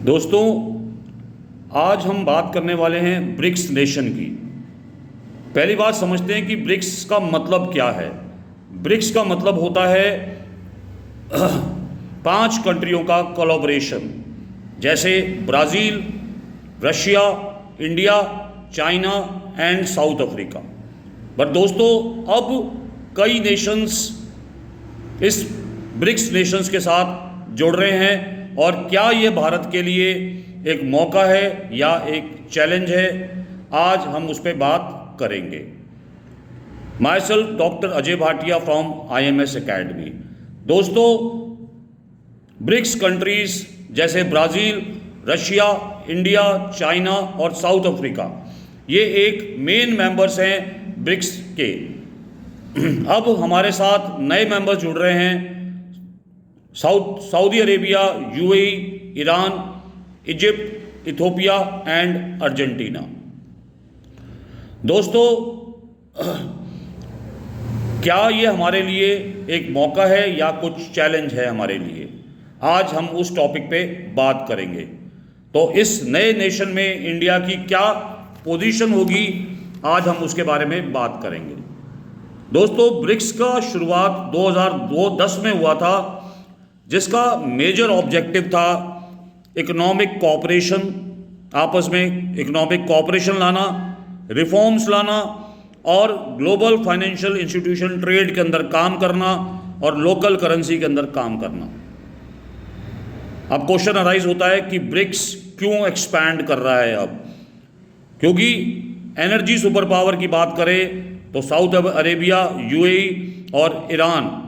दोस्तों, आज हम बात करने वाले हैं ब्रिक्स नेशन की। पहली बात समझते हैं कि ब्रिक्स का मतलब क्या है। ब्रिक्स का मतलब होता है 5 कंट्रियों का कोलैबोरेशन, जैसे Brazil, Russia, India, China and south Africa. But दोस्तों, अब कई नेशंस इस ब्रिक्स नेशंस के साथ जुड़ रहे हैं, और क्या ये भारत के लिए एक मौका है या एक चैलेंज है, आज हम उस पर बात करेंगे। My self doctor Ajay Bhatia from IMS academy. दोस्तों, ब्रिक्स कंट्रीज जैसे ब्राज़ील, रशिया, इंडिया, चाइना और साउथ अफ्रीका, ये एक मेन मेंबर्स हैं ब्रिक्स के। अब हमारे साथ नए मेंबर्स जुड़ रहे हैं, Saudi Arabia, UAE, Iran, Egypt, Ethiopia and Argentina. दोस्तों, क्या ये हमारे लिए एक मौका है या कुछ चैलेंज है हमारे लिए, आज हम उस टॉपिक पे बात करेंगे। तो इस नए नेशन में इंडिया की क्या पोजीशन होगी, आज हम उसके बारे में बात करेंगे। दोस्तों, ब्रिक्स का शुरुआत 2010 में हुआ था, जिसका मेजर ऑब्जेक्टिव था इकोनॉमिक कोऑपरेशन, आपस में इकोनॉमिक कोऑपरेशन लाना, रिफॉर्म्स लाना और ग्लोबल फाइनेंशियल इंस्टीट्यूशन ट्रेड के अंदर काम करना और लोकल करेंसी के अंदर काम करना। अब क्वेश्चन अराइज होता है कि ब्रिक्स क्यों एक्सपैंड कर रहा है अब, क्योंकि एनर्जी सुपर पावर की बात करें तो साउथ अरेबिया, UAE और ईरान,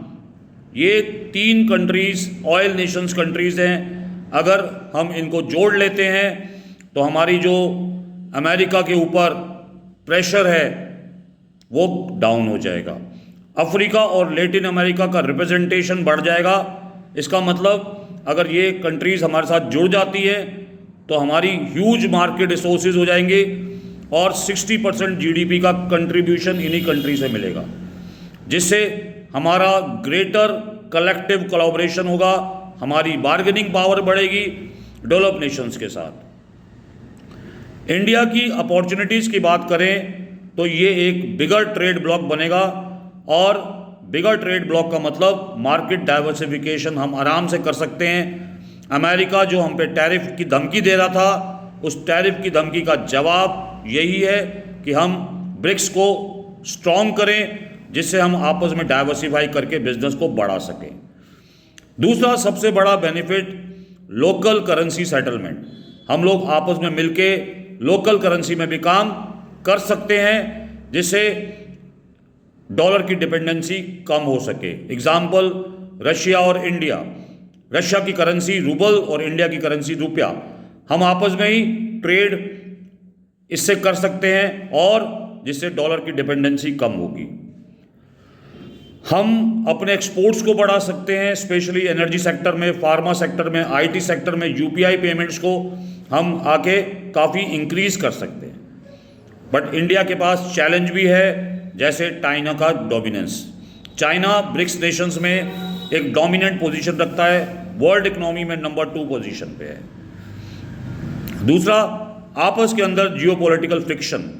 ये 3 कंट्रीज़ ऑयल नेशंस कंट्रीज़ हैं। अगर हम इनको जोड़ लेते हैं तो हमारी जो अमेरिका के ऊपर प्रेशर है वो डाउन हो जाएगा। अफ्रीका और लैटिन अमेरिका का रिप्रेजेंटेशन बढ़ जाएगा। इसका मतलब अगर ये कंट्रीज़ हमारे साथ जुड़ जाती है तो हमारी ह्यूज मार्केट रिसोर्सेज हो जाएंगे और 60% GDP का कंट्रीब्यूशन इन्हीं कंट्री से मिलेगा, जिससे हमारा ग्रेटर कलेक्टिव कोलैबोरेशन होगा, हमारी बार्गेनिंग पावर बढ़ेगी डेवलप नेशंस के साथ। इंडिया की अपॉर्चुनिटीज़ की बात करें तो ये एक बिगर ट्रेड ब्लॉक बनेगा, और बिगर ट्रेड ब्लॉक का मतलब मार्केट डाइवर्सिफिकेशन हम आराम से कर सकते हैं। अमेरिका जो हम पे टैरिफ की धमकी दे रहा था, उस टैरिफ की धमकी का जवाब यही है कि हम ब्रिक्स को स्ट्रॉन्ग करें, जिससे हम आपस में डाइवर्सिफाई करके बिजनेस को बढ़ा सकें। दूसरा सबसे बड़ा बेनिफिट लोकल करेंसी सेटलमेंट। हम लोग आपस में मिलके लोकल करेंसी में भी काम कर सकते हैं, जिससे डॉलर की डिपेंडेंसी कम हो सके। एग्जाम्पल, रशिया और इंडिया, रशिया की करेंसी रूबल और इंडिया की करेंसी रुपया, हम आपस में ही ट्रेड इससे कर सकते हैं, और जिससे डॉलर की डिपेंडेंसी कम होगी। हम अपने एक्सपोर्ट्स को बढ़ा सकते हैं, स्पेशली एनर्जी सेक्टर में, फार्मा सेक्टर में, IT सेक्टर में UPI पेमेंट्स को हम आके काफ़ी इंक्रीज कर सकते हैं। बट इंडिया के पास चैलेंज भी है, जैसे चाइना का डोमिनेंस। चाइना ब्रिक्स नेशंस में एक डोमिनेंट पोजीशन रखता है, वर्ल्ड इकोनॉमी में नंबर 2 पोजीशन पे है। दूसरा, आपस के अंदर जियोपॉलिटिकल फ्रिक्शन,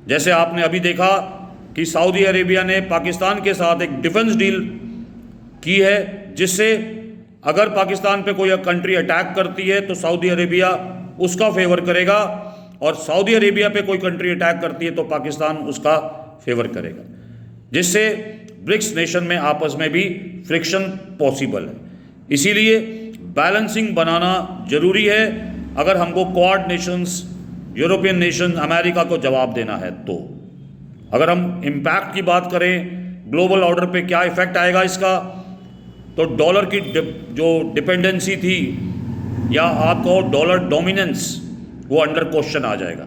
जैसे आपने अभी देखा कि सऊदी अरेबिया ने पाकिस्तान के साथ एक डिफेंस डील की है, जिससे अगर पाकिस्तान पे कोई कंट्री अटैक करती है तो सऊदी अरेबिया उसका फेवर करेगा, और सऊदी अरेबिया पे कोई कंट्री अटैक करती है तो पाकिस्तान उसका फेवर करेगा, जिससे ब्रिक्स नेशन में आपस में भी फ्रिक्शन पॉसिबल है। इसीलिए बैलेंसिंग बनाना जरूरी है, अगर हमको quad Nations, European nation, America को जवाब देना है तो। अगर हम इम्पैक्ट की बात करें, ग्लोबल ऑर्डर पे क्या इफेक्ट आएगा इसका, तो डॉलर की जो डिपेंडेंसी थी, या आप कहो डॉलर डोमिनेंस, वो अंडर क्वेश्चन आ जाएगा।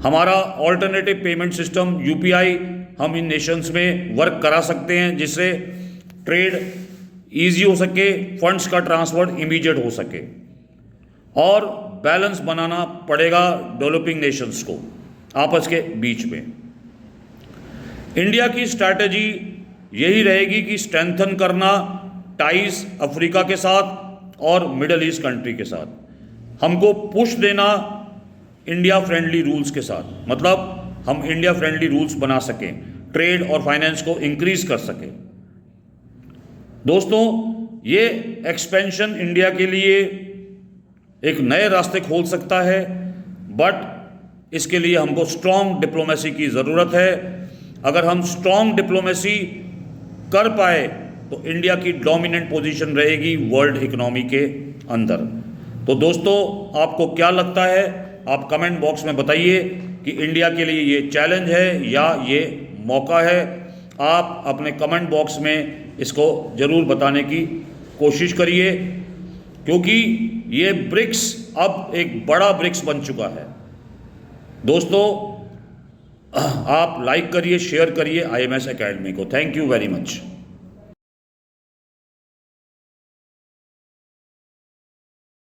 हमारा ऑल्टरनेटिव पेमेंट सिस्टम UPI हम इन नेशंस में वर्क करा सकते हैं, जिससे ट्रेड ईजी हो सके, फंड्स का ट्रांसफर इमीडिएट हो सके, और बैलेंस बनाना पड़ेगा डेवलपिंग नेशंस को आपस के बीच में। इंडिया की स्ट्रैटेजी यही रहेगी कि स्ट्रेंथन करना टाइज अफ्रीका के साथ और मिडल ईस्ट कंट्री के साथ। हमको पुश देना इंडिया फ्रेंडली रूल्स के साथ, मतलब हम इंडिया फ्रेंडली रूल्स बना सकें, ट्रेड और फाइनेंस को इंक्रीज कर सकें। दोस्तों, ये एक्सपेंशन इंडिया के लिए एक नए रास्ते खोल सकता है, बट इसके लिए हमको स्ट्रॉन्ग डिप्लोमेसी की ज़रूरत है। अगर हम स्ट्रॉन्ग डिप्लोमेसी कर पाए तो इंडिया की डोमिनेंट पोजीशन रहेगी वर्ल्ड इकोनॉमी के अंदर। तो दोस्तों, आपको क्या लगता है, आप कमेंट बॉक्स में बताइए कि इंडिया के लिए ये चैलेंज है या ये मौका है। आप अपने कमेंट बॉक्स में इसको ज़रूर बताने की कोशिश करिए, क्योंकि ये ब्रिक्स अब एक बड़ा ब्रिक्स बन चुका है। दोस्तों, आप लाइक करिए, शेयर करिए IMS एकेडमी को। Thank you very much.